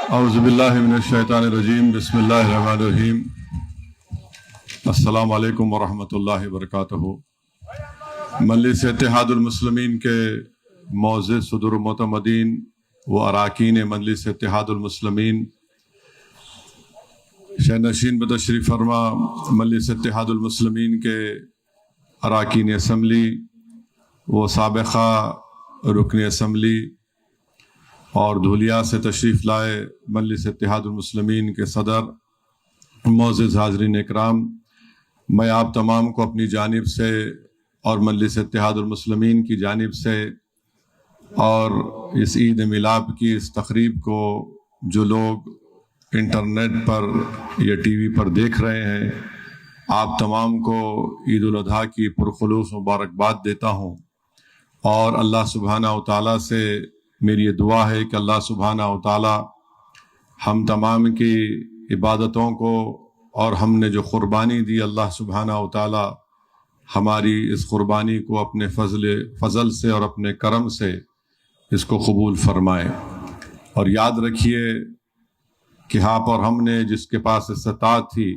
اعوذ باللہ من الشیطان الرجیم، بسم اللہ الرحمن الرحیم۔ السلام علیکم ورحمۃ اللہ وبرکاتہ۔ مجلس اتحاد المسلمین کے معزز صدر معتمدین و اراکین مجلس اتحاد المسلمین، شہنشین بتشریف فرما مجلس اتحاد المسلمین کے اراکین اسمبلی و سابقہ رکن اسمبلی اور دھولیا سے تشریف لائے مجلس اتحاد المسلمین کے صدر، معزز حاضرین اکرام، میں آپ تمام کو اپنی جانب سے اور مجلس اتحاد المسلمین کی جانب سے اور اس عید میلاد کی اس تقریب کو جو لوگ انٹرنیٹ پر یا ٹی وی پر دیکھ رہے ہیں، آپ تمام کو عید الاضحیٰ کی پرخلوص مبارکباد دیتا ہوں، اور اللہ سبحانہ و تعالیٰ سے میری یہ دعا ہے کہ اللہ سبحانہ و تعالیٰ ہم تمام کی عبادتوں کو اور ہم نے جو قربانی دی، اللہ سبحانہ و تعالیٰ ہماری اس قربانی کو اپنے فضل سے اور اپنے کرم سے اس کو قبول فرمائے۔ اور یاد رکھیے کہ آپ اور ہم نے جس کے پاس استطاعت تھی،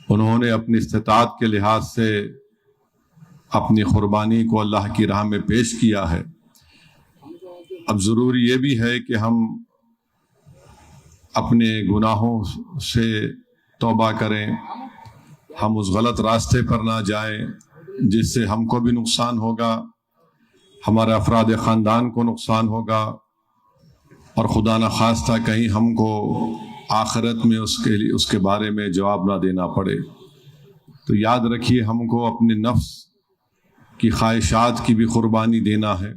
انہوں نے اپنی استطاعت کے لحاظ سے اپنی قربانی کو اللہ کی راہ میں پیش کیا ہے۔ اب ضروری یہ بھی ہے کہ ہم اپنے گناہوں سے توبہ کریں، ہم اس غلط راستے پر نہ جائیں جس سے ہم کو بھی نقصان ہوگا، ہمارے افراد خاندان کو نقصان ہوگا، اور خدا نخواستہ کہیں ہم کو آخرت میں اس کے بارے میں جواب نہ دینا پڑے۔ تو یاد رکھیے ہم کو اپنے نفس کی خواہشات کی بھی قربانی دینا ہے،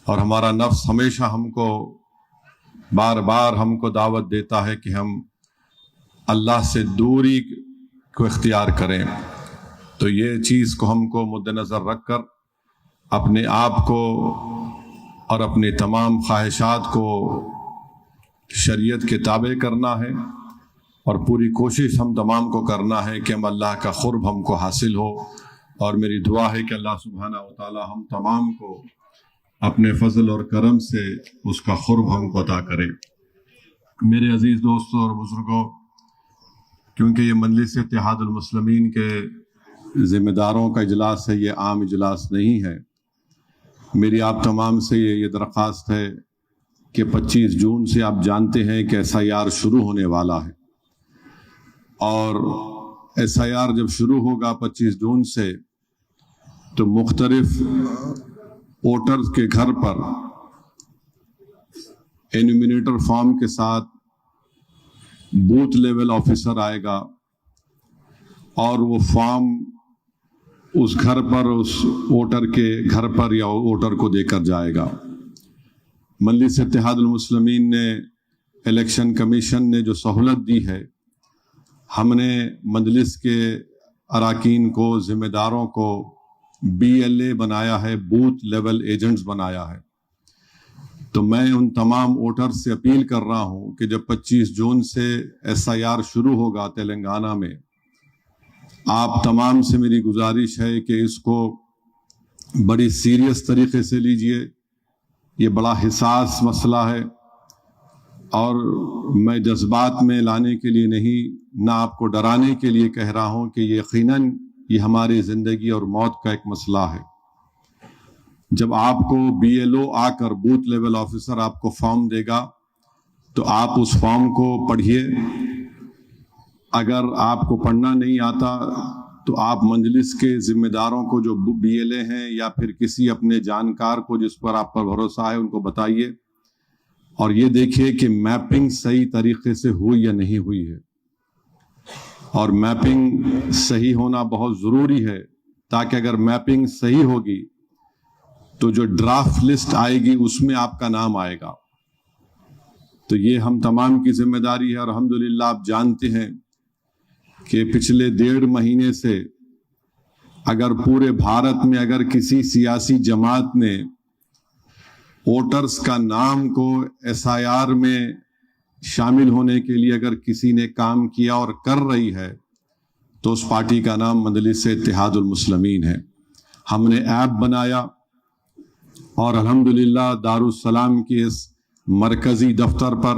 اور ہمارا نفس ہمیشہ ہم کو بار بار ہم کو دعوت دیتا ہے کہ ہم اللہ سے دوری کو اختیار کریں۔ تو یہ چیز کو ہم کو مد نظر رکھ کر اپنے آپ کو اور اپنے تمام خواہشات کو شریعت کے تابع کرنا ہے، اور پوری کوشش ہم تمام کو کرنا ہے کہ ہم اللہ کا قرب ہم کو حاصل ہو۔ اور میری دعا ہے کہ اللہ سبحانہ و تعالی ہم تمام کو اپنے فضل اور کرم سے اس کا قرب ہم کو عطا کرے۔ میرے عزیز دوستوں اور بزرگوں، کیونکہ یہ مجلس اتحاد المسلمین کے ذمہ داروں کا اجلاس ہے، یہ عام اجلاس نہیں ہے، میری آپ تمام سے یہ درخواست ہے کہ 25 جون سے آپ جانتے ہیں کہ SIR شروع ہونے والا ہے، اور SIR جب شروع ہوگا 25 جون سے، تو مختلف ووٹرز کے گھر پر انومینیٹر فارم کے ساتھ بوتھ لیول آفیسر آئے گا، اور وہ فارم اس گھر پر، اس ووٹر کے گھر پر یا ووٹر کو دے کر جائے گا۔ مجلس اتحاد المسلمین نے، الیکشن کمیشن نے جو سہولت دی ہے، ہم نے مجلس کے اراکین کو، ذمہ داروں کو BLA بنایا ہے، بوتھ لیول ایجنٹس بنایا ہے۔ تو میں ان تمام ووٹرز سے اپیل کر رہا ہوں کہ جب 25 جون سے SIR شروع ہوگا تلنگانہ میں، آپ تمام سے میری گزارش ہے کہ اس کو بڑی سیریس طریقے سے لیجئے۔ یہ بڑا حساس مسئلہ ہے، اور میں جذبات میں لانے کے لیے نہیں، نہ آپ کو ڈرانے کے لیے کہہ رہا ہوں کہ یقیناً یہ ہماری زندگی اور موت کا ایک مسئلہ ہے۔ جب آپ کو BLO آ کر، بوتھ لیول آفیسر آپ کو فارم دے گا، تو آپ اس فارم کو پڑھیے۔ اگر آپ کو پڑھنا نہیں آتا تو آپ مجلس کے ذمہ داروں کو جو BLA ہیں، یا پھر کسی اپنے جانکار کو جس پر آپ پر بھروسہ ہے، ان کو بتائیے، اور یہ دیکھیے کہ میپنگ صحیح طریقے سے ہوئی یا نہیں ہوئی ہے۔ اور میپنگ صحیح ہونا بہت ضروری ہے، تاکہ اگر میپنگ صحیح ہوگی تو جو ڈرافٹ لسٹ آئے گی اس میں آپ کا نام آئے گا۔ تو یہ ہم تمام کی ذمہ داری ہے، اور الحمدللہ آپ جانتے ہیں کہ پچھلے 1.5 مہینے سے اگر پورے بھارت میں اگر کسی سیاسی جماعت نے ووٹرز کا نام کو SIR میں شامل ہونے کے لیے اگر کسی نے کام کیا اور کر رہی ہے، تو اس پارٹی کا نام مجلس اتحاد المسلمین ہے۔ ہم نے ایپ بنایا، اور الحمدللہ دارالسلام کی اس مرکزی دفتر پر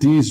30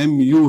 MU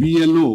BLO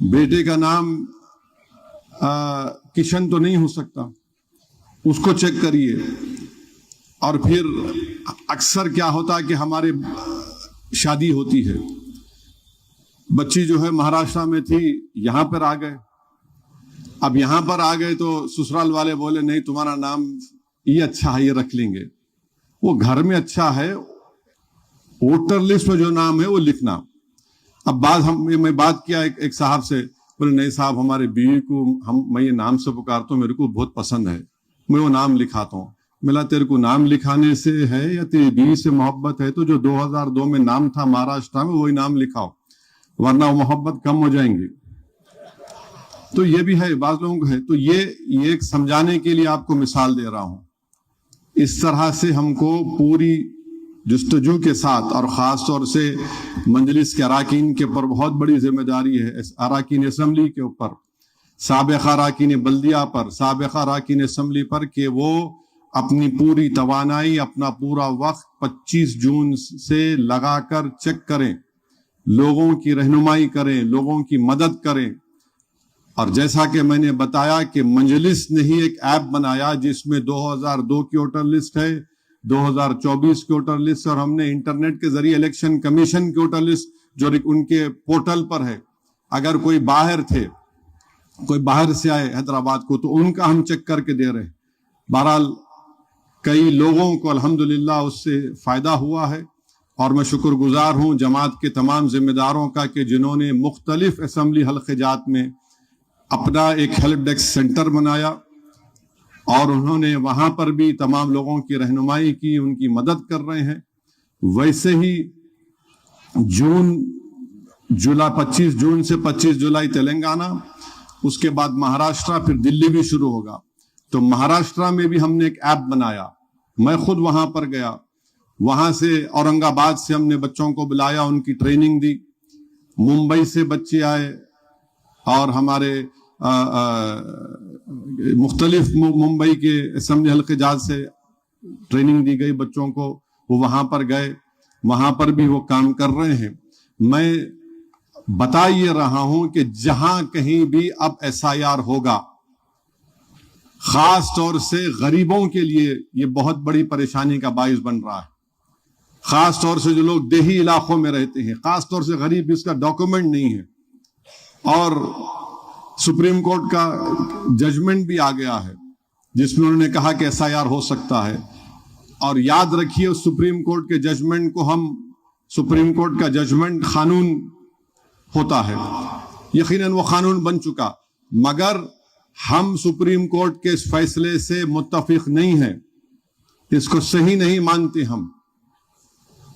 بیٹے کا نام کشن تو نہیں ہو سکتا، اس کو چیک کریے. اور پھر اکثر کیا ہوتا ہے کہ ہمارے شادی ہوتی ہے، بچی جو ہے مہاراشٹر میں تھی، یہاں پر آ گئے. اب یہاں پر آ گئے تو سسرال والے بولے نہیں تمہارا نام یہ اچھا ہے، یہ رکھ لیں گے. وہ گھر میں اچھا ہے، ووٹر لسٹ میں جو نام ہے وہ لکھنا. اب میں بات کیا ایک صاحب سے، بولے نہیں صاحب ہمارے بیوی کو میں یہ نام سے پکارتا ہوں، میرے کو بہت پسند ہے، میں وہ نام لکھاتا ہوں. ملا تیرے کو نام لکھانے سے ہے یا تیری بیوی سے محبت ہے؟ تو جو 2002 میں نام تھا مہاراشٹر میں وہی نام لکھاؤ، ورنہ وہ محبت کم ہو جائیں گی. تو یہ بھی ہے، بعض لوگوں کو ہے. تو یہ ایک سمجھانے کے لیے آپ کو مثال دے رہا ہوں. اس طرح سے ہم کو پوری جستجو کے ساتھ، اور خاص طور سے مجلس کے اراکین کے اوپر بہت بڑی ذمہ داری ہے، اراکین اسمبلی کے اوپر، سابق اراکین بلدیہ پر، سابق اراکین اسمبلی پر، کہ وہ اپنی پوری توانائی، اپنا پورا وقت 25 جون سے لگا کر چیک کریں، لوگوں کی رہنمائی کریں، لوگوں کی مدد کریں. اور جیسا کہ میں نے بتایا کہ مجلس نے ہی ایک ایپ بنایا جس میں 2002 کی ووٹر لسٹ ہے، 2024 کی ووٹر لسٹ، اور ہم نے انٹرنیٹ کے ذریعے الیکشن کمیشن کی ووٹر لسٹ جو ان کے پورٹل پر ہے، اگر کوئی باہر سے آئے حیدرآباد کو تو ان کا ہم چیک کر کے دے رہے ہیں. بہرحال کئی لوگوں کو الحمدللہ اس سے فائدہ ہوا ہے، اور میں شکر گزار ہوں جماعت کے تمام ذمہ داروں کا کہ جنہوں نے مختلف اسمبلی حلقہ جات میں اپنا ایک ہیلپ ڈیسک سینٹر بنایا، اور انہوں نے وہاں پر بھی تمام لوگوں کی رہنمائی کی، ان کی مدد کر رہے ہیں. ویسے ہی 25 جون سے 25 جولائی تلنگانہ، اس کے بعد مہاراشٹر، پھر دلی بھی شروع ہوگا. تو مہاراشٹر میں بھی ہم نے ایک ایپ بنایا، میں خود وہاں پر گیا، وہاں سے اورنگ آباد سے ہم نے بچوں کو بلایا، ان کی ٹریننگ دی. ممبئی سے بچے آئے، اور ہمارے مختلف ممبئی کے اسمبلی حلقہ جات سے ٹریننگ دی گئی بچوں کو، وہ وہاں پر گئے، وہاں پر بھی وہ کام کر رہے ہیں. میں بتا یہ رہا ہوں کہ جہاں کہیں بھی اب SIR ہوگا، خاص طور سے غریبوں کے لیے یہ بہت بڑی پریشانی کا باعث بن رہا ہے. خاص طور سے جو لوگ دیہی علاقوں میں رہتے ہیں، خاص طور سے غریب، اس کا ڈاکومنٹ نہیں ہے. اور سپریم کورٹ کا ججمنٹ بھی آ گیا ہے جس میں انہوں نے کہا کہ SIR ہو سکتا ہے. اور یاد رکھیے اس سپریم کورٹ کے ججمنٹ کو سپریم کورٹ کا ججمنٹ قانون ہوتا ہے، یقیناً وہ قانون بن چکا، مگر ہم سپریم کورٹ کے اس فیصلے سے متفق نہیں ہیں، اس کو صحیح نہیں مانتے. ہم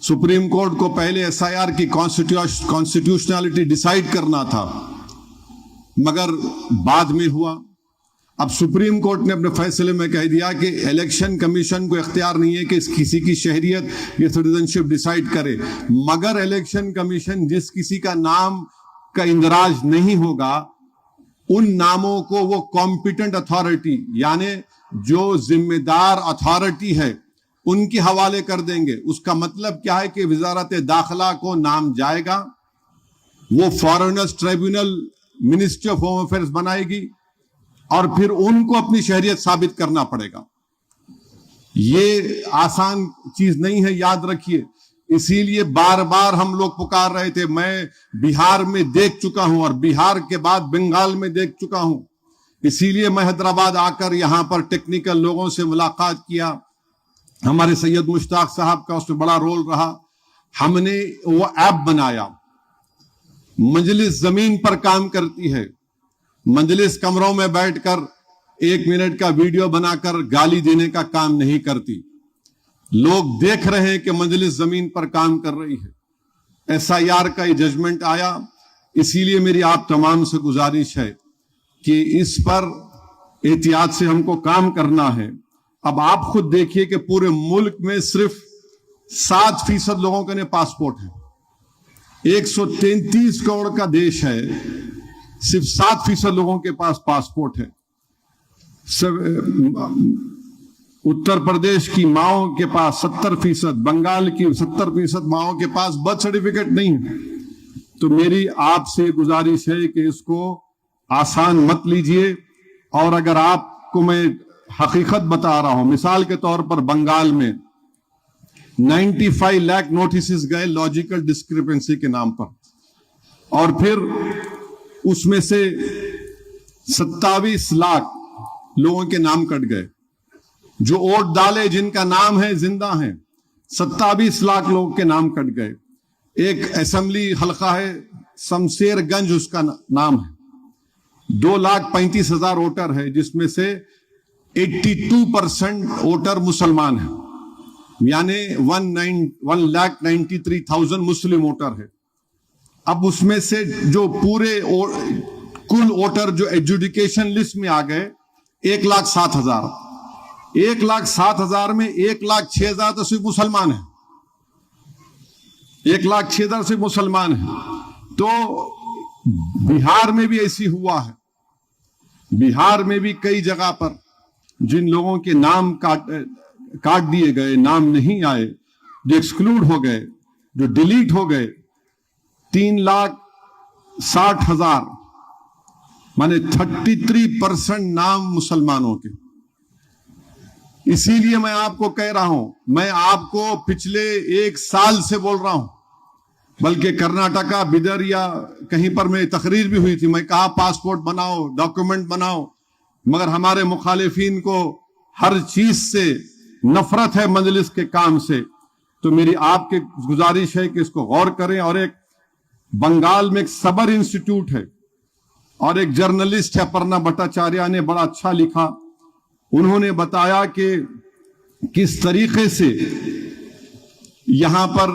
سپریم کورٹ کو پہلے SIR کی کانسٹیٹیوشنالٹی ڈیسائیڈ کرنا تھا، مگر بعد میں ہوا. اب سپریم کورٹ نے اپنے فیصلے میں کہہ دیا کہ الیکشن کمیشن کو اختیار نہیں ہے کہ کسی کی شہریت یا سٹیزن شپ ڈیسائیڈ کرے، مگر الیکشن کمیشن جس کسی کا نام کا اندراج نہیں ہوگا، ان ناموں کو وہ کمپیٹنٹ اتھارٹی، یعنی جو ذمہ دار اتھارٹی ہے، ان کے حوالے کر دیں گے. اس کا مطلب کیا ہے کہ وزارت داخلہ کو نام جائے گا، وہ foreigners tribunal ministry of home affairs بنائے گی، اور پھر ان کو اپنی شہریت ثابت کرنا پڑے گا. یہ آسان چیز نہیں ہے، یاد رکھیے. اسی لیے بار بار ہم لوگ پکار رہے تھے. میں بہار میں دیکھ چکا ہوں، اور بہار کے بعد بنگال میں دیکھ چکا ہوں. اسی لیے میں حیدرآباد آ کر یہاں پر ٹیکنیکل لوگوں سے ملاقات کیا. ہمارے سید مشتاق صاحب کا اس میں بڑا رول رہا. ہم نے وہ ایپ بنایا. مجلس زمین پر کام کرتی ہے. مجلس کمروں میں بیٹھ کر 1 منٹ کا ویڈیو بنا کر گالی دینے کا کام نہیں کرتی. لوگ دیکھ رہے ہیں کہ مجلس زمین پر کام کر رہی ہے. SIR کا یہ ججمنٹ آیا. اسی لیے میری آپ تمام سے گزارش ہے کہ اس پر احتیاط سے ہم کو کام کرنا ہے. اب آپ خود دیکھیے کہ پورے ملک میں صرف 7% لوگوں کے پاسپورٹ ہے. 133 کروڑ کا دیش ہے, صرف 7% لوگوں کے پاس پاسپورٹ ہے. اتر پردیش کی ماؤں کے پاس 70%, بنگال کی 70% ماؤں کے پاس برتھ سرٹیفکیٹ نہیں ہے. تو میری آپ سے گزارش ہے کہ اس کو آسان مت لیجئے. اور اگر آپ کو میں حقیقت بتا رہا ہوں, مثال کے طور پر بنگال میں 95 لاکھ نوٹسز گئے لاجیکل ڈسکرپنسی کے نام پر, اور پھر اس میں سے 27 لاکھ لوگوں کے نام کٹ گئے. جو ووٹ ڈالے جن کا نام ہے زندہ ہیں, 27 لاکھ لوگوں کے نام کٹ گئے. ایک اسمبلی حلقہ ہے شمشیر گنج, اس کا نام ہے, 2,35,000 ووٹر ہے, جس میں سے 82% ووٹر مسلمان ہیں, یعنی 1,93,000 مسلم ووٹر ہے. اب اس میں سے جو پورے کل ووٹر جو ایجوڈیکیشن لسٹ میں آ گئے 1,07,000, 1,07,000 میں 1,06,000 تو صرف مسلمان ہیں, 1,06,000 صرف مسلمان ہیں. تو بہار میں بھی ایسی ہوا ہے. بہار میں بھی کئی جگہ پر جن لوگوں کے نام کاٹ دیے گئے, نام نہیں آئے, جو ایکسکلوڈ ہو گئے, جو ڈیلیٹ ہو گئے, 3,60,000 مانے 33% نام مسلمانوں کے. اسی لیے میں آپ کو کہہ رہا ہوں, میں آپ کو پچھلے 1 سال سے بول رہا ہوں, بلکہ کرناٹکا بدر یا کہیں پر میں تقریر بھی ہوئی تھی, میں کہا پاسپورٹ بناؤ, ڈاکومنٹ بناؤ, مگر ہمارے مخالفین کو ہر چیز سے نفرت ہے, مجلس کے کام سے. تو میری آپ کے گزارش ہے کہ اس کو غور کریں. اور ایک بنگال میں ایک صبر انسٹیٹیوٹ ہے اور ایک جرنلسٹ ہے اپرنا بھٹاچاریہ نے بڑا اچھا لکھا. انہوں نے بتایا کہ کس طریقے سے یہاں پر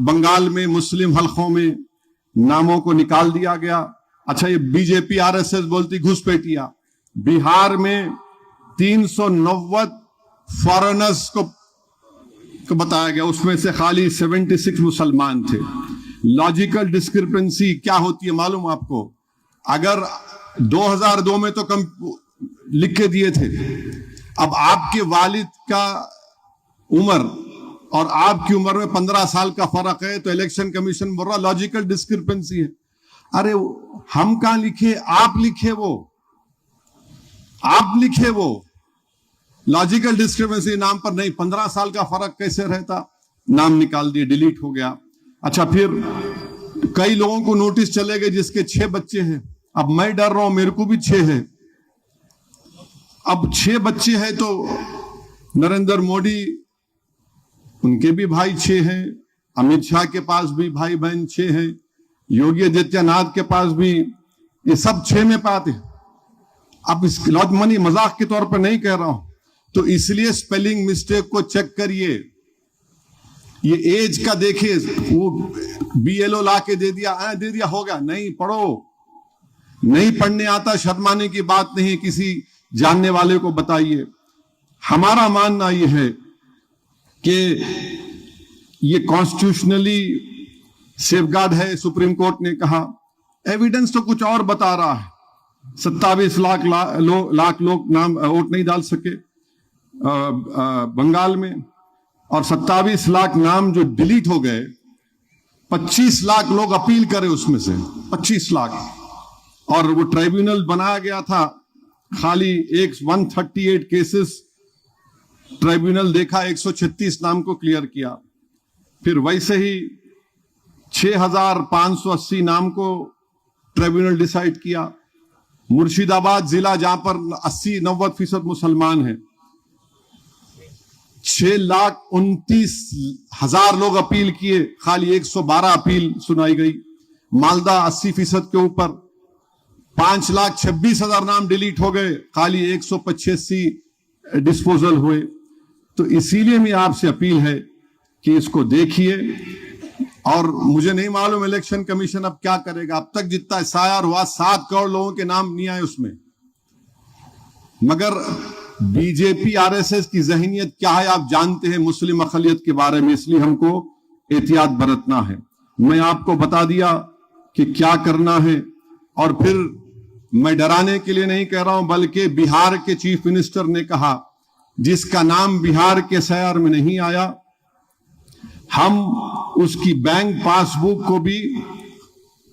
بنگال میں مسلم حلقوں میں ناموں کو نکال دیا گیا. اچھا, یہ بی جے پی RSS بولتی گھسپیٹیا. بہار میں 390 فارنرز کو بتایا گیا, اس میں سے خالی 76 مسلمان تھے. لاجیکل ڈسکرپنسی کیا ہوتی ہے معلوم آپ کو؟ اگر 2002 میں تو کم لکھ کے دیے تھے, اب آپ کے والد کا عمر اور آپ کی عمر میں 15 سال کا فرق ہے, تو الیکشن کمیشن بول رہا لاجیکل ڈسکرپنسی ہے. ارے ہم کہاں لکھے, آپ لکھے, آپ لکھے وہ لاجیکل ڈسکرپنسی نام پر نہیں. 15 سال کا فرق کیسے رہتا؟ نام نکال دیے, ڈیلیٹ ہو گیا. اچھا, پھر کئی لوگوں کو نوٹس چلے گئے جس کے 6 بچے ہیں. اب میں ڈر رہا ہوں, میرے کو بھی 6 ہے. اب 6 بچے ہیں تو نریندر موڈی ان کے بھی بھائی 6 ہیں, امت شاہ کے پاس بھی بھائی بہن 6 ہیں, یوگی آدتیہ ناتھ کے پاس بھی, یہ سب 6 میں پاتے ہیں. اب اس منی مذاق کے طور پر نہیں کہہ رہا ہوں, تو اس لیے سپیلنگ مسٹیک کو چیک کریے. یہ ایج کا دیکھیں, وہ BLO لا کے دے دیا ہو گیا, نہیں پڑھو, نہیں پڑھنے آتا شرمانے کی بات نہیں, کسی جاننے والے کو بتائیے. ہمارا ماننا یہ ہے کہ یہ کانسٹیٹیوشنلی سیف گارڈ ہے. سپریم کورٹ نے کہا, ایویڈنس تو کچھ اور بتا رہا ہے. 27 لاکھ لوگ نام ووٹ نہیں ڈال سکے بنگال میں, اور 27 لاکھ نام جو ڈیلیٹ ہو گئے, 25 لاکھ لوگ اپیل کرے, اس میں سے 25 لاکھ. اور وہ ٹریبیونل بنایا گیا تھا, خالی 138 کیسز ٹریبیونل دیکھا, 136 نام کو کلیئر کیا. پھر ویسے ہی 6,580 نام کو ٹریبیونل ڈیسائیڈ کیا. مرشید آباد ضلع جہاں پر 80-90% مسلمان ہیں, 6,29,000 لوگ اپیل کیے, خالی 112 اپیل سنائی گئی. مالدہ 80% کے اوپر 5,26,000 نام ڈیلیٹ ہو گئے, خالی 185 ڈسپوزل ہوئے. تو اسی لیے میں آپ سے اپیل ہے کہ اس کو دیکھیے. اور مجھے نہیں معلوم الیکشن کمیشن اب کیا کرے گا. اب تک جتنا SIR ہوا 7 کروڑ لوگوں کے نام نہیں آئے اس میں. مگر بی جے پی RSS کی ذہنیت کیا ہے آپ جانتے ہیں مسلم اقلیت کے بارے میں, اس لیے ہم کو احتیاط برتنا ہے. میں آپ کو بتا دیا کہ کیا کرنا ہے. اور پھر میں ڈرانے کے لیے نہیں کہہ رہا ہوں, بلکہ بہار کے چیف منسٹر نے کہا جس کا نام بہار کے SIR میں نہیں آیا, ہم اس کی بینک پاس بک کو بھی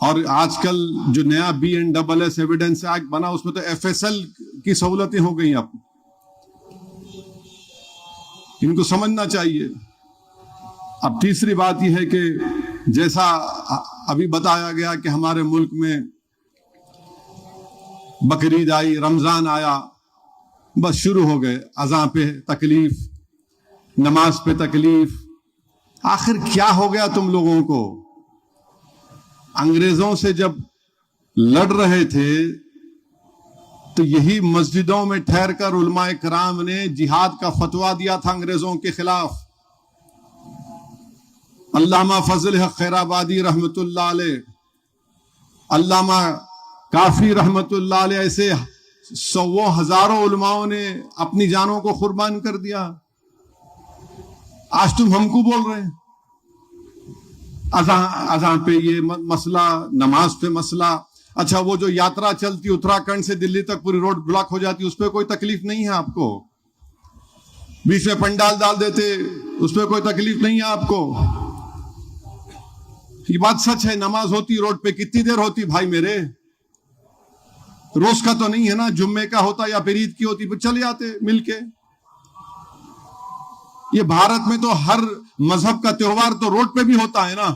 اور آج کل جو نیا BNSS ایویڈنس ایکٹ بنا اس میں تو FSL کی سہولتیں ہو گئی اب. ان کو سمجھنا چاہیے. اب تیسری بات یہ ہے کہ جیسا ابھی بتایا گیا کہ ہمارے ملک میں بقرعید آئی، رمضان آیا، بس شروع ہو گئے اذان پہ تکلیف، نماز پہ تکلیف. آخر کیا ہو گیا تم لوگوں کو؟ انگریزوں سے جب لڑ رہے تھے تو یہی مسجدوں میں ٹھہر کر علماء کرام نے جہاد کا فتویٰ دیا تھا انگریزوں کے خلاف. علامہ فضل حق خیر آبادی رحمت اللہ علیہ، علامہ کافی رحمت اللہ علیہ، ایسے سو ہزاروں علماؤں نے اپنی جانوں کو قربان کر دیا. آج تم ہم کو بول رہے ہیں اذان پہ یہ مسئلہ، نماز پہ مسئلہ. اچھا وہ جو یاترا چلتی اتراکھنڈ سے دلی تک پوری روڈ بلاک ہو جاتی، اس پہ کوئی تکلیف نہیں ہے آپ کو؟ بیچ میں پنڈال ڈال دیتے، اس پہ کوئی تکلیف نہیں ہے آپ کو؟ یہ بات سچ ہے. نماز ہوتی روڈ پہ کتنی دیر ہوتی بھائی میرے؟ روز کا تو نہیں ہے نا، جمعے کا ہوتا یا پھر عید کی ہوتی، پھر چلے آتے مل کے. یہ بھارت میں تو ہر مذہب کا تہوار تو روڈ پہ بھی ہوتا ہے نا.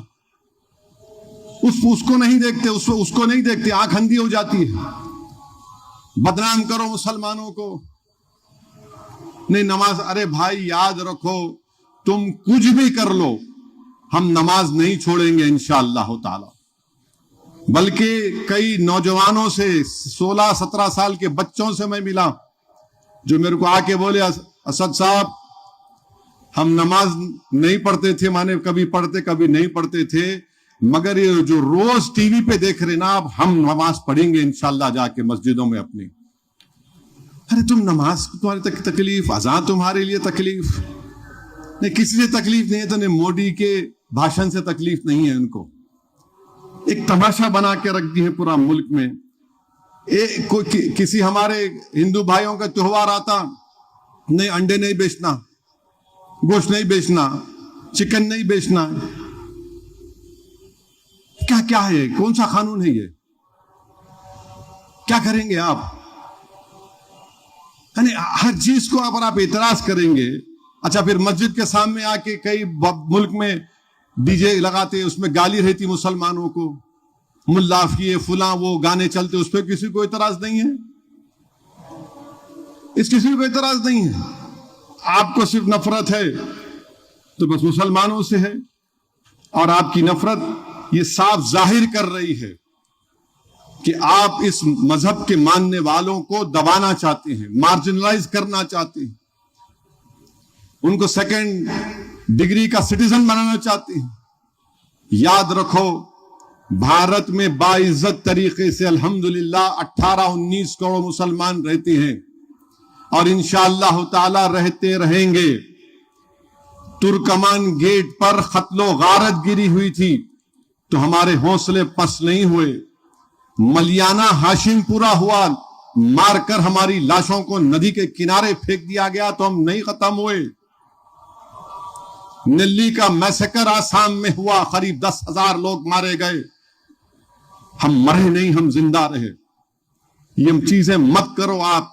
اس کو نہیں دیکھتے، اس کو نہیں دیکھتے، آنکھ اندھی ہو جاتی ہے. بدنام کرو مسلمانوں کو. نہیں نماز، ارے بھائی یاد رکھو تم کچھ بھی کر لو، ہم نماز نہیں چھوڑیں گے انشاءاللہ تعالی. بلکہ کئی نوجوانوں سے، 16-17 سال کے بچوں سے میں ملا جو میرے کو آ کے بولے اسد صاحب ہم نماز نہیں پڑھتے تھے، مانے کبھی پڑھتے کبھی نہیں پڑھتے تھے، مگر یہ جو روز ٹی وی پہ دیکھ رہے نا اب ہم نماز پڑھیں گے انشاءاللہ جا کے مسجدوں میں اپنی. ارے تم نماز تمہاری تکلیف، اذان تمہارے لیے تکلیف نہیں، کسی سے تکلیف نہیں ہے. تو مودی کے بھاشن سے تکلیف نہیں ہے ان کو. ایک تماشا بنا کے رکھ دی ہے پورا ملک میں. کسی ہمارے ہندو بھائیوں کا تہوار آتا، نہیں انڈے نہیں بیچنا، گوشت نہیں بیچنا، چکن نہیں بیچنا. کیا ہے؟ کون سا قانون ہے یہ؟ کیا کریں گے آپ؟ یعنی ہر چیز کو اگر آپ اعتراض کریں گے. اچھا پھر مسجد کے سامنے آ کے کئی ملک میں ڈی جے لگاتے، اس میں گالی رہتی مسلمانوں کو، ملا کیے فلاں، وہ گانے چلتے، اس پہ کسی کو اعتراض نہیں ہے. اس کسی کو اعتراض نہیں ہے. آپ کو صرف نفرت ہے تو بس مسلمانوں سے ہے، اور آپ کی نفرت یہ صاف ظاہر کر رہی ہے کہ آپ اس مذہب کے ماننے والوں کو دبانا چاہتے ہیں، مارجنلائز کرنا چاہتے ہیں، ان کو سیکنڈ ڈگری کا سٹیزن بنانا چاہتے ہیں. یاد رکھو بھارت میں باعزت طریقے سے الحمدللہ 18-19 کروڑ مسلمان رہتے ہیں اور انشاءاللہ تعالی رہتے رہیں گے. ترکمان گیٹ پر قتل و غارت گری ہوئی تھی تو ہمارے حوصلے پس نہیں ہوئے. ملیانہ ہاشم پورا ہوا، مار کر ہماری لاشوں کو ندی کے کنارے پھینک دیا گیا تو ہم نہیں ختم ہوئے. نلی کا میسیکر آسام میں ہوا، قریب 10,000 لوگ مارے گئے، ہم مرے نہیں، ہم زندہ رہے. یہ چیزیں مت کرو آپ.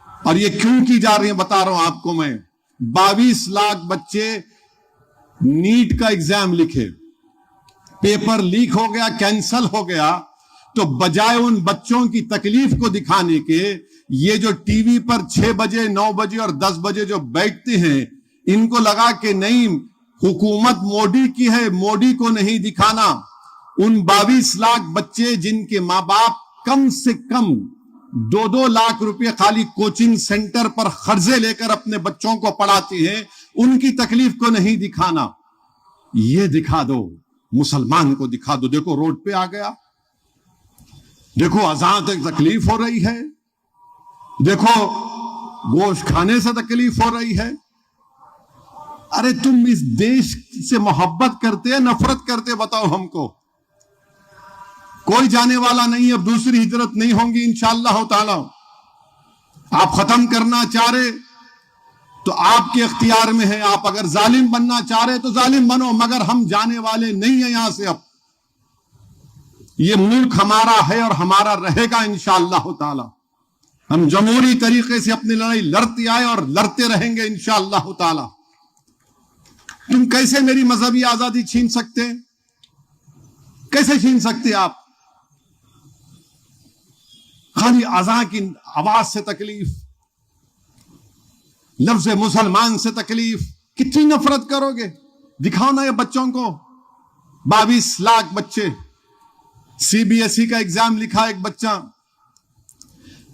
اور یہ کیوں کی جا رہی ہیں بتا رہا ہوں آپ کو میں. 22 لاکھ بچے نیٹ کا ایگزام لکھے، پیپر لیک ہو گیا، کینسل ہو گیا، تو بجائے ان بچوں کی تکلیف کو دکھانے کے، یہ جو ٹی وی پر 6 بجے 9 بجے اور 10 بجے جو بیٹھتے ہیں، ان کو لگا کہ نہیں حکومت مودی کی ہے، مودی کو نہیں دکھانا. ان 22 لاکھ بچے جن کے ماں باپ کم سے کم 2-2 لاکھ روپے خالی کوچنگ سینٹر پر قرضے لے کر اپنے بچوں کو پڑھاتے ہیں، ان کی تکلیف کو نہیں دکھانا. یہ دکھا دو، مسلمان کو دکھا دو. دیکھو روڈ پہ آ گیا، دیکھو اذان تک تکلیف ہو رہی ہے، دیکھو گوشت کھانے سے تکلیف ہو رہی ہے. ارے تم اس دیش سے محبت کرتے نفرت کرتے؟ بتاؤ ہم کو. کوئی جانے والا نہیں، اب دوسری ہجرت نہیں ہوں گی انشاءاللہ تعالی. آپ ختم کرنا چاہ رہے تو آپ کے اختیار میں ہے. آپ اگر ظالم بننا چاہ رہے تو ظالم بنو، مگر ہم جانے والے نہیں ہیں یہاں سے. اب یہ ملک ہمارا ہے اور ہمارا رہے گا انشاءاللہ تعالی. ہم جمہوری طریقے سے اپنی لڑائی لڑتے آئے اور لڑتے رہیں گے انشاءاللہ تعالی. تم کیسے میری مذہبی آزادی چھین سکتے؟ کیسے چھین سکتے آپ؟ خالی اذان کی آواز سے تکلیف، لفظ مسلمان سے تکلیف، کتنی نفرت کرو گے؟ دکھاؤ نا یہ بچوں کو. 22 لاکھ بچے، CBSE کا ایگزام لکھا ایک بچہ،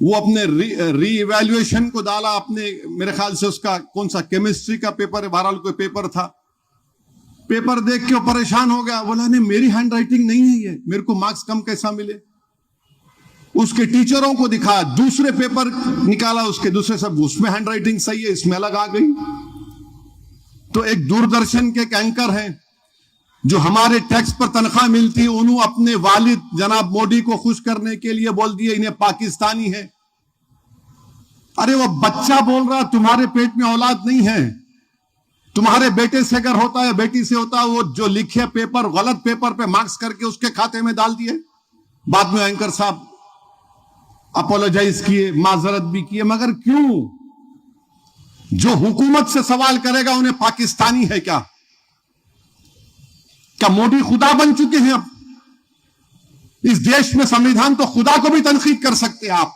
وہ اپنے ری ایویلویشن کو ڈالا اپنے، میرے خیال سے اس کا کون سا کیمسٹری کا پیپر ہے، بہرحال کوئی پیپر تھا. پیپر دیکھ کے پریشان ہو گیا، بولا نہیں میری ہینڈ رائٹنگ نہیں ہے یہ، میرے کو مارکس کم کیسا ملے؟ اس کے ٹیچروں کو دکھا، دوسرے پیپر نکالا اس کے دوسرے سب، اس میں ہینڈ رائٹنگ صحیح ہے، اس میں الگ آ گئی. تو ایک دوردرشن کے ایک اینکر ہیں جو ہمارے ٹیکس پر تنخواہ ملتی، انہوں اپنے والد جناب مودی کو خوش کرنے کے لیے بول دیے انہیں پاکستانی ہے. ارے وہ بچہ بول رہا تمہارے پیٹ میں اولاد نہیں ہے، تمہارے بیٹے سے اگر ہوتا ہے بیٹی سے ہوتا ہے، وہ جو لکھے پیپر غلط پیپر پہ مارکس کر کے اس کے کھاتے میں ڈال دیے. بعد میں اینکر صاحب اپولوجائز کیے، معذرت بھی کیے، مگر کیوں؟ جو حکومت سے سوال کرے گا انہیں پاکستانی ہے کیا؟ کیا مودی خدا بن چکے ہیں؟ اب اس دیش میں سمویدھان تو خدا کو بھی تنقید کر سکتے آپ،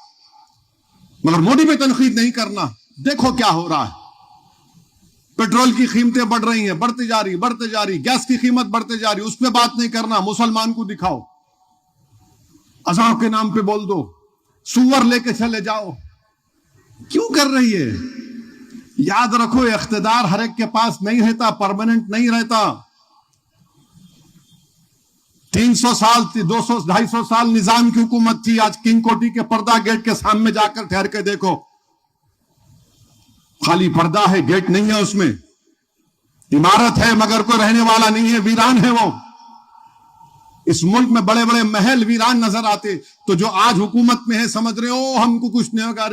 مگر مودی پہ تنقید نہیں کرنا. دیکھو کیا ہو رہا ہے، پیٹرول کی قیمتیں بڑھ رہی ہیں، بڑھتے جا رہی، گیس کی قیمت بڑھتے جا رہی، اس پہ بات نہیں کرنا. مسلمان کو دکھاؤ، اذان کے نام پہ بول دو، سور لے کے چلے جاؤ. کیوں کر رہی ہے؟ یاد رکھو اقتدار ہر ایک کے پاس نہیں رہتا، پرماننٹ نہیں رہتا. 300 سال 200 250 سال نظام کی حکومت تھی. آج کنگ کوٹی کے پردہ گیٹ کے سامنے جا کر ٹھہر کے دیکھو، خالی پردہ ہے، گیٹ نہیں ہے، اس میں عمارت ہے مگر کوئی رہنے والا نہیں ہے، ویران ہے. وہ اس ملک میں بڑے بڑے محل ویران نظر آتے، تو جو آج حکومت میں ہے سمجھ رہے ہو ہم کو کچھ نہیں ہوگا،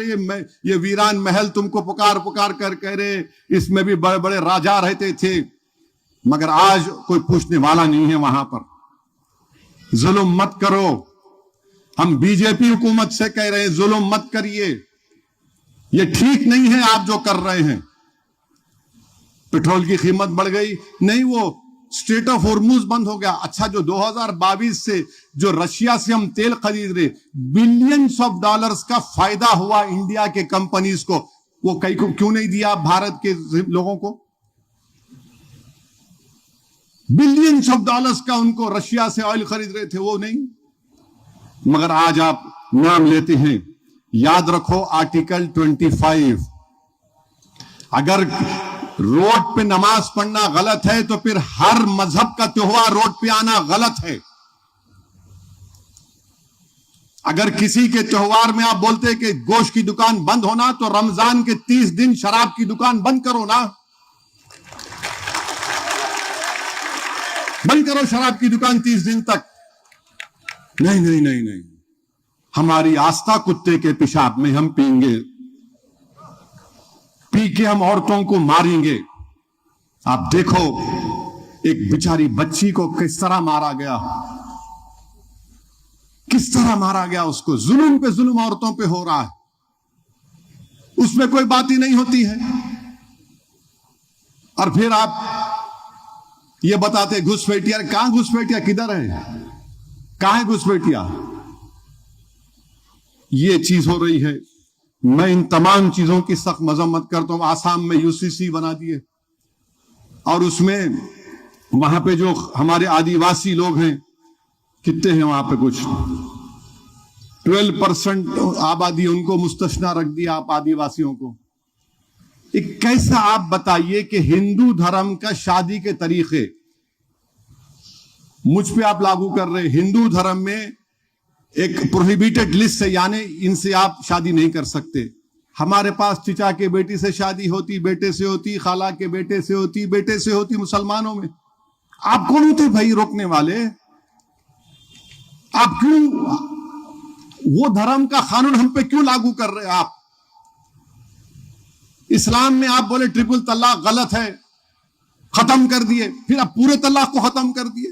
یہ ویران محل تم کو پکار پکار کر کہہ رہے اس میں بھی بڑے بڑے راجا رہتے تھے، مگر آج کوئی پوچھنے والا نہیں ہے وہاں پر. ظلم مت کرو. ہم BJP حکومت سے کہہ رہے ہیں ظلم مت کریے، یہ ٹھیک نہیں ہے آپ جو کر رہے ہیں. پیٹرول کی قیمت بڑھ گئی، نہیں وہ اسٹریٹ آف ہارموز بند ہو گیا. اچھا جو 2022 سے جو رشیا سے ہم تیل خرید رہے، بلینز آف ڈالرز کا فائدہ ہوا انڈیا کے کمپنیز کو، وہ کئی کو کیوں نہیں دیا بھارت کے لوگوں کو؟ بلینز آف ڈالرز کا ان کو رشیا سے آئل خرید رہے تھے، وہ نہیں. مگر آج آپ نام لیتے ہیں. یاد رکھو آرٹیکل 25، اگر روڈ پہ نماز پڑھنا غلط ہے تو پھر ہر مذہب کا تہوار روڈ پہ آنا غلط ہے. اگر کسی کے تہوار میں آپ بولتے کہ گوشت کی دکان بند ہونا، تو رمضان کے 30 دن شراب کی دکان بند کرو نا، بند کرو شراب کی دکان 30 دن تک. نہیں، ہماری آستھا کتے کے پیشاب میں ہم پئیں گے، پی کے ہم عورتوں کو ماریں گے. آپ دیکھو ایک بیچاری بچی کو کس طرح مارا گیا، کس طرح مارا گیا. اس کو ظلم پہ ظلم عورتوں پہ ہو رہا ہے، اس میں کوئی بات ہی نہیں ہوتی ہے. اور پھر آپ یہ بتاتے گھسپیٹیا، کہاں گھسپیٹیا، کدھر ہے، کہاں ہے گھسپیٹیا؟ یہ چیز ہو رہی ہے. میں ان تمام چیزوں کی سخت مذمت کرتا ہوں. آسام میں UCC بنا دیے، اور اس میں وہاں پہ جو ہمارے آدیواسی لوگ ہیں، کتنے ہیں وہاں پہ، کچھ 12% آبادی، ان کو مستثنا رکھ دیا آپ آدیواسیوں کو. ایک کیسا آپ بتائیے کہ ہندو دھرم کا شادی کے طریقے مجھ پہ آپ لاگو کر رہے. ہندو دھرم میں ایک پروہیبیٹڈ لسٹ ہے، یعنی ان سے آپ شادی نہیں کر سکتے. ہمارے پاس چچا کے بیٹی سے شادی ہوتی، بیٹے سے ہوتی، خالہ کے بیٹے سے ہوتی، بیٹے سے ہوتی. مسلمانوں میں آپ کون ہوتے بھائی روکنے والے؟ آپ کیوں وہ دھرم کا قانون ہم پہ کیوں لاگو کر رہے؟ آپ اسلام میں آپ بولے ٹرپل طلاق غلط ہے، ختم کر دیے، پھر آپ پورے طلاق کو ختم کر دیے.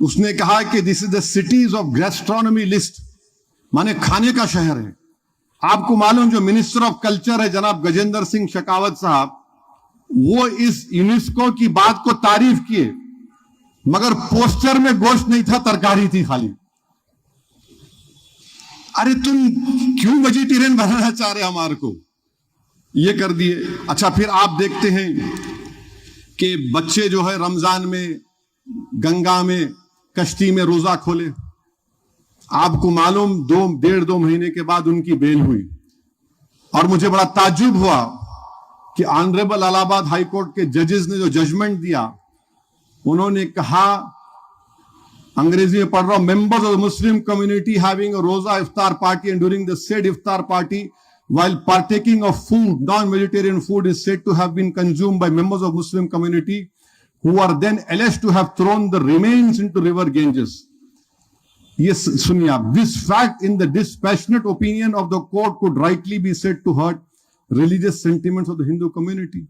اس نے کہا کہ دس از دا سٹیز آف گیسٹرونومی لسٹ، مانے کھانے کا شہر ہے. آپ کو معلوم جو منسٹر آف کلچر ہے جناب گجیندر سنگھ شیخاوت صاحب، وہ اس یونیسکو کی بات کو تعریف کیے، مگر پوسٹر میں گوشت نہیں تھا، ترکاری تھی خالی. ارے تم کیوں ویجیٹیرین بنانا چاہ رہے ہمارے کو؟ یہ کر دیے. اچھا پھر آپ دیکھتے ہیں کہ بچے جو ہے رمضان میں گنگا میں کشتی میں روزہ کھولے. آپ کو معلوم 1.5-2 مہینے کے بعد ان کی بیل ہوئی، اور مجھے بڑا تعجب ہوا کہ آنریبل الہ آباد ہائی کورٹ کے ججز نے جو ججمنٹ دیا، انہوں نے کہا، انگریزی میں پڑھ رہا ہوں، members of Muslim community having a roza iftar party and during the said iftar party while partaking of food, non-vegetarian food is said to have been consumed by members of Muslim community who are then alleged to have thrown the remains into river Ganges. Yes, suniye aap, this fact in the dispassionate opinion of the court could rightly be said to hurt religious sentiments of the Hindu community.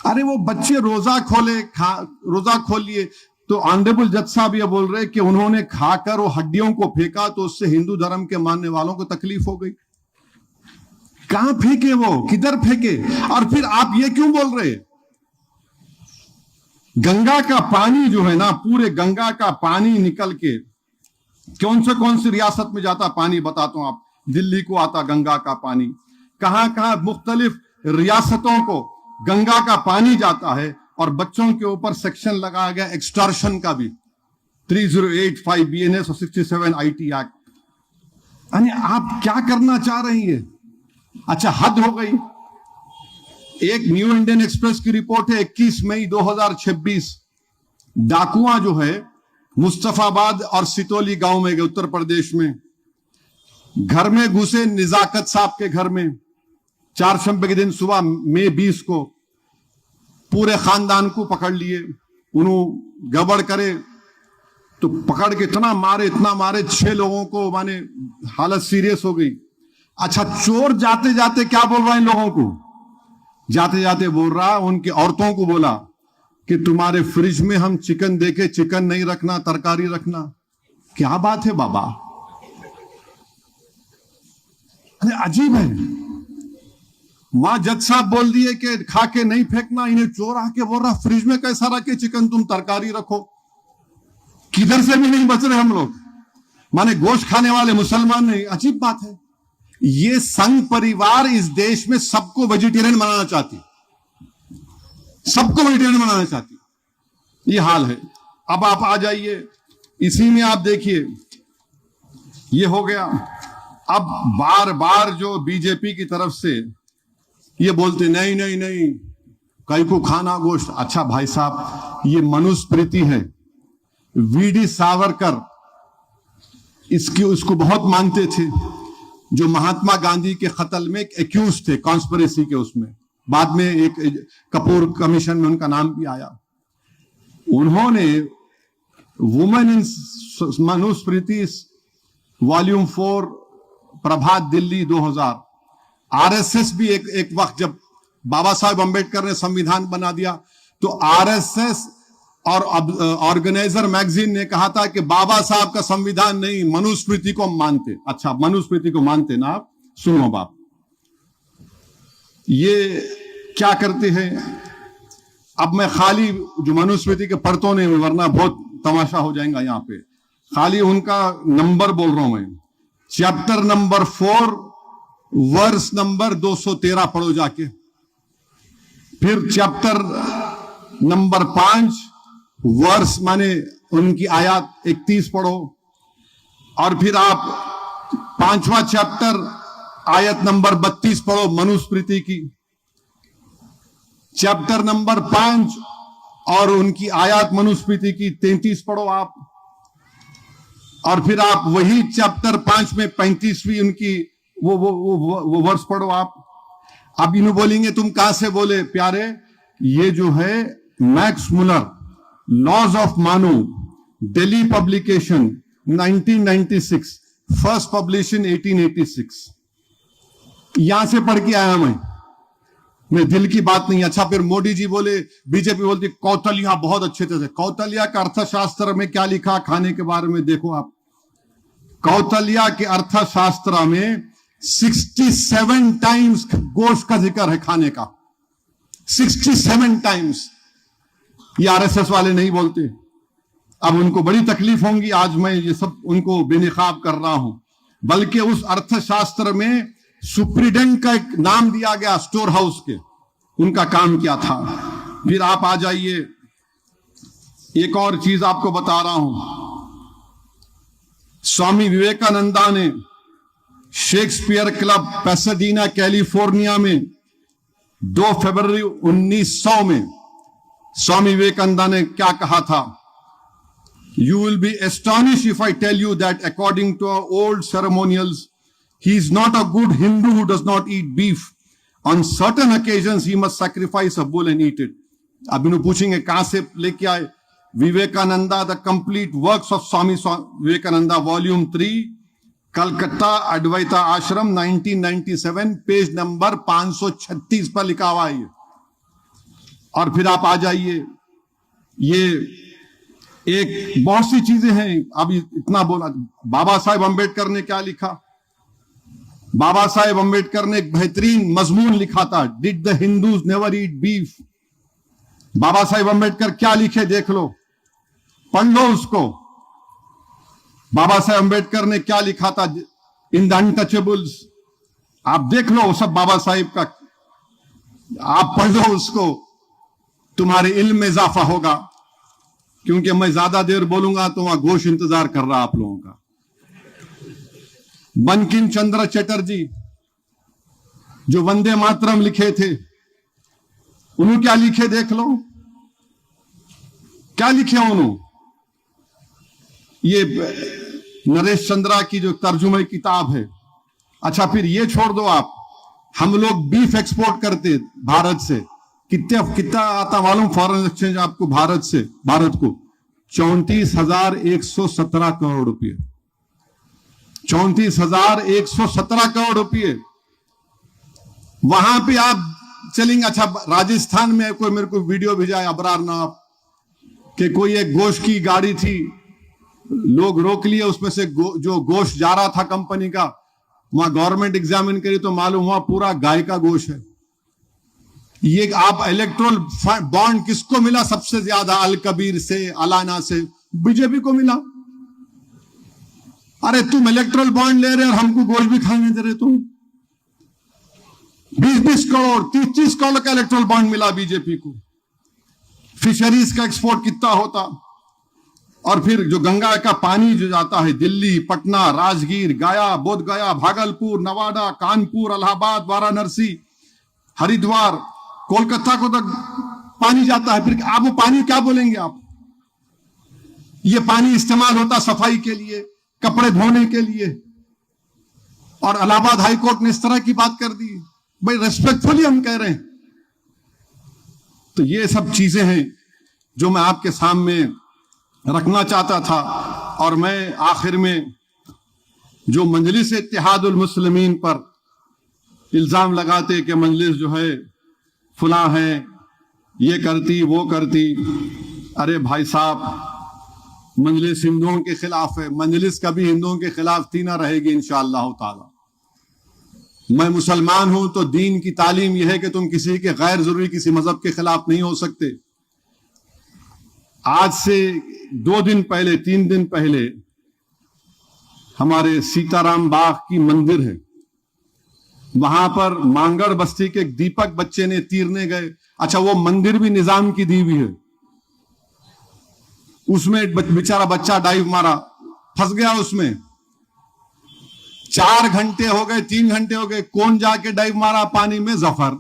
ارے وہ بچے روزہ کھول لیے تو honourable جج صاحب یہ بول رہے کہ انہوں نے کھا کر وہ ہڈیوں کو پھینکا تو اس سے ہندو دھرم کے ماننے والوں کو تکلیف ہو گئی. کہاں پھینکے وہ؟ کدھر پھینکے؟ اور پھر آپ یہ کیوں بول رہے؟ گنگا کا پانی جو ہے نا، پورے گنگا کا پانی نکل کے کون سی ریاست میں جاتا پانی بتاتا ہوں آپ. دلی کو آتا گنگا کا پانی، کہاں کہاں مختلف ریاستوں کو گنگا کا پانی جاتا ہے، اور بچوں کے اوپر سیکشن لگایا گیا ایکسٹارشن کا بھی، 3085 BNS اور 67 IT ایکٹ. یعنی آپ کیا کرنا چاہ رہی ہیں؟ اچھا حد ہو گئی. ایک نیو انڈین ایکسپریس کی رپورٹ ہے 21 مئی 2026، ڈاکواں جو ہے مصطفیٰ آباد اور ستولی گاؤں میں گئے اتر پردیش میں، گھر میں گھسے نزاکت صاحب کے گھر میں 4 کے دن صبح مئی 20 کو، پورے خاندان کو پکڑ لیے. انہوں گڑبڑ کرے تو پکڑ کے اتنا مارے 6 لوگوں کو، مانے حالت سیریس ہو گئی. اچھا چور جاتے جاتے کیا بول رہا ہے ان لوگوں کو؟ جاتے جاتے بول رہا ان کی عورتوں کو بولا کہ تمہارے فریج میں ہم چکن دیکھے، چکن نہیں رکھنا، ترکاری رکھنا. کیا بات ہے بابا؟ عجیب ہے. وہاں جج صاحب بول دیے کہ کھا کے نہیں پھینکنا، انہیں چور آ کے بول رہا فریج میں کیسا رکھے چکن، تم ترکاری رکھو. کدھر سے بھی نہیں بچ رہے ہم لوگ، مانے گوشت کھانے والے مسلمان نہیں. عجیب بات ہے. یہ سنگھ پریوار اس دیش میں سب کو ویجیٹیرین بنانا چاہتی، سب کو ویجیٹیرین بنانا چاہتی. یہ حال ہے. اب آپ آ جائیے اسی میں، آپ دیکھیے یہ ہو گیا. اب بار بار جو بی جے پی کی طرف سے یہ بولتے نہیں کئی کو کھانا گوشت. اچھا بھائی صاحب، یہ منوسپریتی ہے. وی ڈی ساورکر اس کو بہت مانتے تھے، جو مہاتما گاندھی کے قتل میں ایک ایکیوز تھے کانسپریسی کے. اس میں بعد میں ایک کپور کمیشن میں ان کا نام بھی آیا. انہوں نے وومن ان منوسپریتی والیوم 4 پربھات دلی 2000، آر ایس ایس بھی ایک وقت جب بابا صاحب امبیڈکر نے سمویدھان بنا دیا تو آر ایس ایس اور آرگنائزر میگزین نے کہا تھا کہ بابا صاحب کا سمویدھان نہیں، منوسپریتی کو مانتے. اچھا منوسپریتی کو مانتے نا آپ؟ سنو باپ، یہ کیا کرتے ہیں. اب میں خالی جو منوسپریتی کے پڑھتوں نے، ورنہ بہت تماشا ہو جائیں گا یہاں پہ، خالی ان کا نمبر بول رہا ہوں میں. چیپٹر نمبر 4 ورس نمبر 213 پڑھو جا کے. پھر چیپٹر نمبر 5 ورس مانے ان کی آیات 31 پڑھو. اور پھر آپ 5واں چیپٹر آیت نمبر 32 پڑھو منوسپریتی کی. چیپٹر نمبر 5 اور ان کی آیات منوسپریتی کی 33 پڑھو آپ. اور پھر آپ وہی چیپٹر 5 میں 35ویں ان کی وہ ورس پڑھو آپ. اب انہوں بولیں گے تم کہاں سے بولے پیارے؟ یہ جو ہے میکس مولر، لاز آف مانو، دہلی پبلیکیشن 1996، فرسٹ پبلشن 1886. یہاں سے پڑھ کے آیا میں. میں دل کی بات نہیں. اچھا پھر موڈی جی بولے, بی جے پی بولتی کوتلیا بہت اچھے تھے. کوتلیا کا ارتھ شاستر میں کیا لکھا کھانے کے بارے میں دیکھو آپ. کوتلیا کے ارتھ شاستر میں 67 ٹائمز گوشت کا ذکر ہے کھانے کا. 67 ٹائمز. یہ آر ایس ایس والے نہیں بولتے. اب ان کو بڑی تکلیف ہوں گی, آج میں یہ سب ان کو بے نقاب کر رہا ہوں. بلکہ اس ارتھ شاستر میں سپریڈنٹ کا ایک نام دیا گیا سٹور ہاؤس کے, ان کا کام کیا تھا. پھر آپ آ جائیے, ایک اور چیز آپ کو بتا رہا ہوں. سوامی وویکانندا نے شیکسپیئر کلب پیساڈینا کیلیفورنیا میں 2 فروری 1900 میں سوامی وویکانندا نے کیا کہا تھا؟ You will be astonished if I tell you that according to our old ceremonials, he is not a good Hindu who does not eat beef. On certain occasions, he must sacrifice a bull and eat it. اب انہوں پوچھیں گے کہاں سے لے کے آئے؟ Vivekananda The Complete Works of Swami Vivekananda Volume 3, Calcutta Advaita Ashrama 1997, page number 536 پر لکھا ہوا ہے. اور پھر آپ آ جائیے, یہ ایک بہت سی چیزیں ہیں. اب اتنا بولا. بابا صاحب امبیڈکر نے کیا لکھا؟ بابا صاحب امبیڈکر نے ایک بہترین مضمون لکھا تھا, Did the Hindus never eat beef? بابا صاحب امبیڈکر کیا لکھے دیکھ لو, پڑھ لو اس کو. بابا صاحب امبیڈکر نے کیا لکھا تھا ان دا انٹچبلز, آپ دیکھ لو سب بابا صاحب کا, آپ پڑھ لو اس کو, تمہارے علم میں اضافہ ہوگا. کیونکہ میں زیادہ دیر بولوں گا تو وہاں گوشت انتظار کر رہا آپ لوگوں کا. بنکم چندر چٹرجی جو وندے ماترم لکھے تھے, انہوں کیا لکھے دیکھ لو, کیا لکھے انہوں. یہ نریش چندرا کی جو ترجمہ کتاب ہے. اچھا پھر یہ چھوڑ دو آپ, ہم لوگ بیف ایکسپورٹ کرتے بھارت سے, کتنا آتا معلوم فارن ایکسچینج آپ کو بھارت کو 34,117 کروڑ روپئے. 34,117 کروڑ روپئے. وہاں پہ آپ چلیں گے. اچھا راجستھان میں کوئی میرے کو ویڈیو بھیجا ہے ابرار ناپ کہ کوئی ایک گوشت کی گاڑی تھی, لوگ روک لیے, اس میں سے جو گوشت جا رہا تھا کمپنی کا, وہاں گورنمنٹ ایگزامن کری تو معلوم ہوا پورا گائے کا گوشت ہے. یہ آپ الیکٹرول بانڈ کس کو ملا سب سے زیادہ؟ الکبیر سے, الانا سے, بی جے پی کو ملا. ارے تم الیکٹرول بانڈ لے رہے اور ہم کو گوشت بھی کھانے دے رہے. تم 20 کروڑ 30 کروڑ کا الیکٹرول بانڈ ملا بی جے پی کو. فشریز کا ایکسپورٹ کتنا ہوتا. اور پھر جو گنگا کا پانی جو جاتا ہے دلی, پٹنہ, راجگیر, گیا, بودھ گیا, بھاگلپور, نوادہ, کانپور, الہ آباد, وارانسی, ہریدوار, کولکتہ کو تک پانی جاتا ہے. پھر آپ وہ پانی کیا بولیں گے آپ؟ یہ پانی استعمال ہوتا صفائی کے لیے, کپڑے دھونے کے لیے. اور الہ آباد ہائی کورٹ نے اس طرح کی بات کر دی. بھائی ریسپیکٹفلی ہم کہہ رہے ہیں. تو یہ سب چیزیں ہیں جو میں آپ کے سامنے رکھنا چاہتا تھا. اور میں آخر میں جو مجلس اتحاد المسلمین پر الزام لگاتے کہ مجلس جو ہے فلاں ہے, یہ کرتی وہ کرتی, ارے بھائی صاحب مجلس ہندوؤں کے خلاف ہے. مجلس کبھی ہندوؤں کے خلاف تھی نہ رہے گی انشاءاللہ تعالی. میں مسلمان ہوں تو دین کی تعلیم یہ ہے کہ تم کسی کے غیر ضروری کسی مذہب کے خلاف نہیں ہو سکتے. آج سے 2 دن پہلے 3 دن پہلے ہمارے سیتارام باغ کی مندر ہے, وہاں پر مانگڑ بستی کے ایک دیپک بچے نے تیرنے گئے. اچھا وہ مندر بھی نظام کی دی ہوئی ہے, اس میں بیچارہ بچہ ڈائیو مارا, پھنس گیا اس میں. 4 گھنٹے ہو گئے, 3 گھنٹے ہو گئے, کون جا کے ڈائیو مارا پانی میں؟ ظفر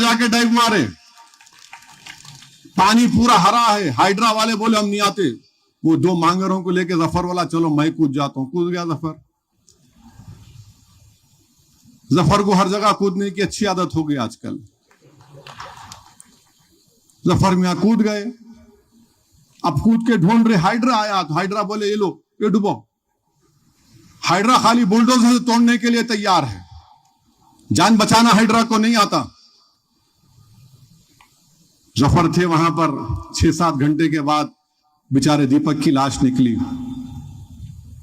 جا کے ڈائیو مارے. پانی پورا ہرا ہے. ہائیڈرا والے بولے ہم نہیں آتے. وہ 2 مانگروں کو لے کے ظفر والا چلو میں کود جاتا ہوں. کود گیا ظفر کو ہر جگہ کودنے کی اچھی عادت ہو گئی آج کل. ظفر میاں کود گئے. اب کود کے ڈھونڈ رہے, ہائیڈرا آیا تو ہائیڈرا بولے یہ لو یہ ڈبو. ہائیڈرا خالی بلڈوزر سے توڑنے کے لیے تیار ہے. جان بچانا ہائیڈرا کو نہیں آتا. ظفر تھے وہاں پر. 6-7 گھنٹے کے بعد بیچارے دیپک کی لاش نکلی.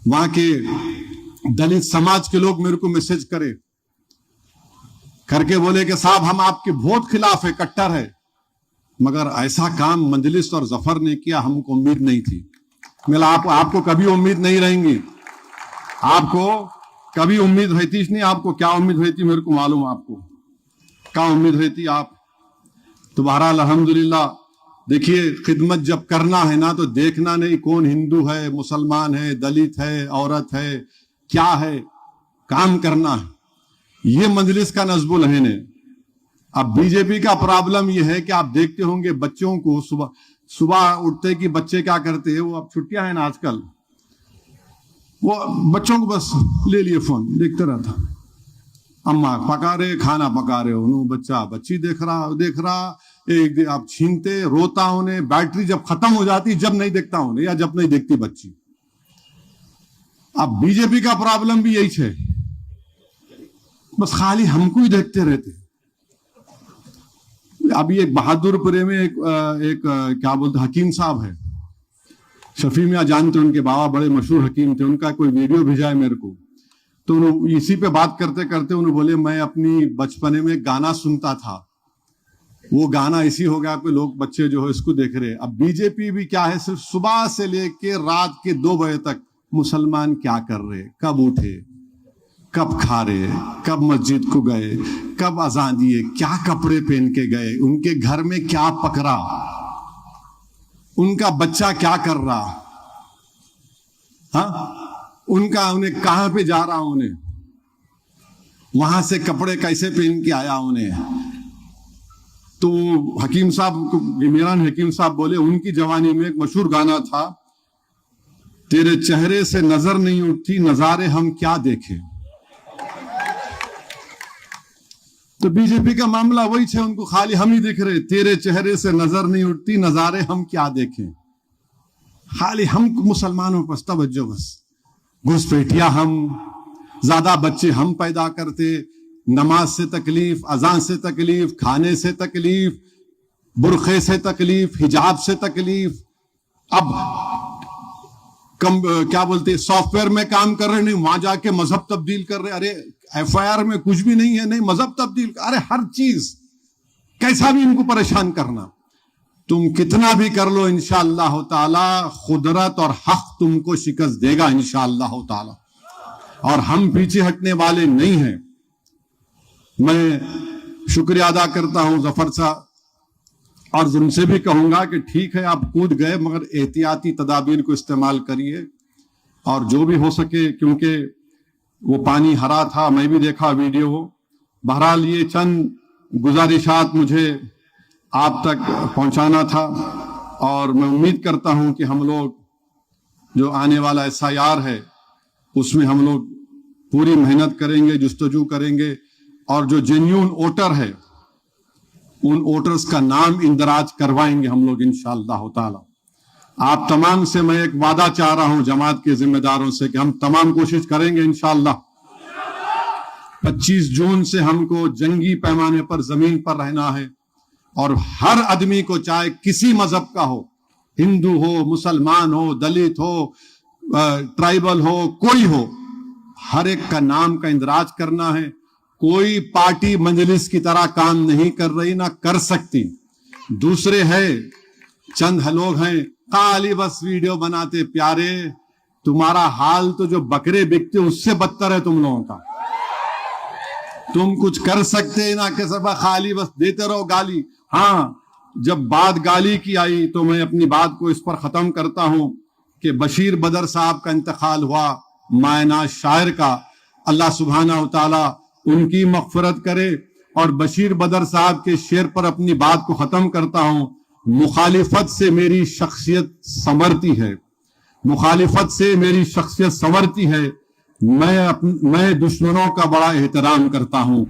وہاں کے دلت سماج کے لوگ میرے کو میسج کر کے بولے کہ صاحب ہم آپ کے بہت خلاف ہے, کٹر ہے, مگر ایسا کام مجلس اور ظفر نے کیا ہم کو امید نہیں تھی. آپ کو کبھی امید نہیں رہیں گی, آپ کو کبھی امید رہتی نہیں. آپ کو کیا امید رہتی میرے کو معلوم, آپ کو کیا امید رہتی آپ. تو بہرحال الحمدللہ دیکھیے, خدمت جب کرنا ہے نا تو دیکھنا نہیں کون ہندو ہے, مسلمان ہے, دلت ہے, عورت ہے, کیا ہے, کام کرنا ہے. یہ مجلس کا نصب العین ہے. اب بی جے پی کا پرابلم یہ ہے کہ آپ دیکھتے ہوں گے بچوں کو صبح اٹھتے کہ بچے کیا کرتے ہیں, وہ اب چھٹیاں ہیں نا آج کل, وہ بچوں کو بس لے لیے فون, دیکھتے رہتا. اما پکا رہے, کھانا پکا رہے ہو, بچہ بچی دیکھ رہا ایک آپ چھینتے, روتا انہیں. بیٹری جب ختم ہو جاتی جب نہیں دیکھتا انہیں, یا جب نہیں دیکھتی بچی. اب بی جے پی کا پرابلم بھی یہی ہے, بس خالی ہم کو ہی دیکھتے رہتے. ابھی ایک بہادر پورے میں ایک کیا بولتے حکیم صاحب ہے, شفیع میاں جانتے, ان کے بابا بڑے مشہور حکیم تھے. ان کا کوئی ویڈیو بھیجا ہے میرے کو, تو اسی پہ بات کرتے کرتے انہوں بولے میں اپنی بچپنے میں گانا سنتا تھا, وہ گانا اسی ہو گیا کہ لوگ بچے جو ہے اس کو دیکھ رہے. اب بی جے پی بھی کیا ہے, صرف صبح سے لے کے رات کے 2 بجے تک مسلمان کیا کر رہے, کب اٹھے, کب کھا رہے, کب مسجد کو گئے, کب اذان دیے, کیا کپڑے پہن کے گئے, ان کے گھر میں کیا پکڑا, ان کا بچہ کیا کر رہا, ہاں انہیں کہاں پہ جا رہا, انہیں وہاں سے کپڑے کیسے پہن کے آیا انہیں. تو حکیم صاحب, عمران حکیم صاحب بولے ان کی جوانی میں ایک مشہور گانا تھا, تیرے چہرے سے نظر نہیں اٹھتی نظارے ہم کیا دیکھیں. تو بی جے پی کا معاملہ وہی ہے, ان کو خالی ہم ہی دیکھ رہے, تیرے چہرے سے نظر نہیں اٹھتی نظارے ہم کیا دیکھیں. خالی ہم مسلمانوں پر توجہ, بس گھسپیٹیا ہم, زیادہ بچے ہم پیدا کرتے, نماز سے تکلیف, اذان سے تکلیف, کھانے سے تکلیف, برقعے سے تکلیف, حجاب سے تکلیف. اب کیا بولتے سافٹ ویئر میں کام کر رہے, نہیں وہاں جا کے مذہب تبدیل کر رہے. ارے ایف آئی آر میں کچھ بھی نہیں ہے, نہیں مذہب تبدیل, ارے ہر چیز کیسا بھی ان کو پریشان کرنا. تم کتنا بھی کر لو انشاءاللہ تعالی قدرت اور حق تم کو شکست دے گا انشاءاللہ تعالی, اور ہم پیچھے ہٹنے والے نہیں ہیں. میں شکریہ ادا کرتا ہوں ظفر صاحب, اور ان سے بھی کہوں گا کہ ٹھیک ہے آپ کود گئے مگر احتیاطی تدابیر کو استعمال کریے, اور جو بھی ہو سکے, کیونکہ وہ پانی ہرا تھا, میں بھی دیکھا ویڈیو. بہرحال یہ چند گزارشات مجھے آپ تک پہنچانا تھا, اور میں امید کرتا ہوں کہ ہم لوگ جو آنے والا ایس آئی آر ہے اس میں ہم لوگ پوری محنت کریں گے, جستجو کریں گے, اور جو جینیون ووٹر ہے ان ووٹرز کا نام اندراج کروائیں گے ہم لوگ انشاءاللہ تعالی. آپ تمام سے میں ایک وعدہ چاہ رہا ہوں, جماعت کے ذمہ داروں سے, کہ ہم تمام کوشش کریں گے انشاءاللہ 25 جون سے ہم کو جنگی پیمانے پر زمین پر رہنا ہے, اور ہر آدمی کو چاہے کسی مذہب کا ہو, ہندو ہو, مسلمان ہو, دلت ہو, ٹرائبل ہو, کوئی ہو, ہر ایک کا نام کا اندراج کرنا ہے. کوئی پارٹی مجلس کی طرح کام نہیں کر رہی, نہ کر سکتی. دوسرے ہے چند لوگ ہیں خالی بس ویڈیو بناتے, پیارے تمہارا حال تو جو بکرے بکتے اس سے بدتر ہے تم لوگوں کا. تم کچھ کر سکتے نہ کہ سب خالی بس دیتے رہو گالی. ہاں جب بات گالی کی آئی تو میں اپنی بات کو اس پر ختم کرتا ہوں کہ بشیر بدر صاحب کا انتقال ہوا, مائناز شاعر کا, اللہ سبحانہ و تعالی ان کی مغفرت کرے. اور بشیر بدر صاحب کے شعر پر اپنی بات کو ختم کرتا ہوں, مخالفت سے میری شخصیت سنورتی ہے, مخالفت سے میری شخصیت سنورتی ہے, میں دشمنوں کا بڑا احترام کرتا ہوں.